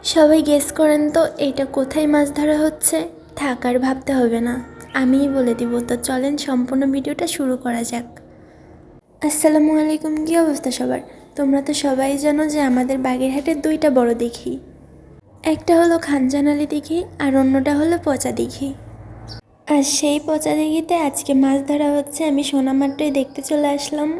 সবাই গেস করেন তো এটা কোথায় মাছ ধরা হচ্ছে? থাক আর ভাবতে হবে না, আমিই বলে দিব। তো চলেন সম্পূর্ণ ভিডিওটা শুরু করা যাক। আসসালামু আলাইকুম, কী অবস্থা সবার? তোমরা তো সবাই জানো যে আমাদের বাগেরহাটের দুইটা বড় দিঘি, একটা হলো খানজানালি দিঘি আর অন্যটা হলো পচা দিঘি। আর সেই পচা দিঘিতে আজকে মাছ ধরা হচ্ছে। আমি শোনা মাত্রই দেখতে চলে আসলাম।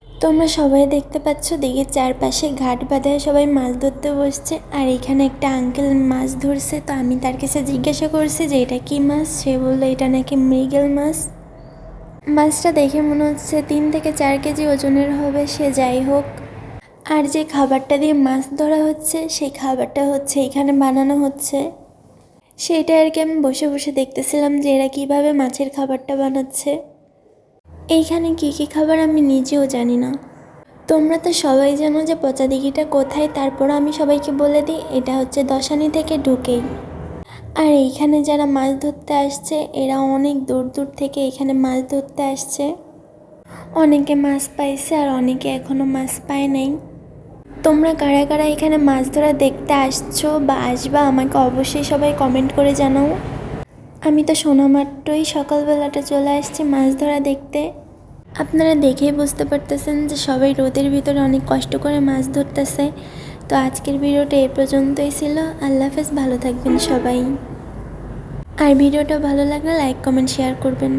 তোমরা সবাই দেখতে পাচ্ছ দিঘির চারপাশে ঘাট বাঁধায় সবাই মাছ ধরতে বসছে। আর এখানে একটা আঙ্কেল মাছ ধরছে, তো আমি তার কাছে জিজ্ঞাসা করছি যে এটা কি মাছ। সে বললো এটা নাকি মৃগেল মাছ। মাছটা দেখে মনে হচ্ছে 3 থেকে 4 কেজি ওজনের হবে। সে যাই হোক, আর যে খাবারটা দিয়ে মাছ ধরা হচ্ছে সেই খাবারটা হচ্ছে এখানে বানানো হচ্ছে। সেইটা আর কি আমি বসে বসে দেখতেছিলাম যে এরা কীভাবে মাছের খাবারটা বানাচ্ছে। এইখানে কী কী খাবার আমি নিজেও জানি না। তোমরা তো সবাই জানো যে পচা দিঘিটা কোথায়, তারপর আমি সবাইকে বলে দিই এটা হচ্ছে দশানি থেকে ঢুকেই। আর এইখানে যারা মাছ ধরতে আসছে এরা অনেক দূর দূর থেকে এখানে মাছ ধরতে আসছে। অনেকে মাছ পাইছে আর অনেকে এখনও মাছ পায় নাই। তোমরা কারা কারা এখানে মাছ ধরা দেখতে আসছো বা আসবা আমাকে অবশ্যই সবাই কমেন্ট করে জানাও। আমি তো শোনা মাত্রই সকালবেলাটা চলে আসছি মাছ ধরা দেখতে। আপনারা দেখেই বুঝতে পারতেছেন যে সবাই রোদের ভিতরে অনেক কষ্ট করে মাছ ধরতেছে। তো আজকের ভিডিওটা এই পর্যন্তই ছিল। আল্লাহ হাফেজ, ভালো থাকবেন সবাই। আর ভিডিওটা ভালো লাগলে লাইক কমেন্ট শেয়ার করবেন।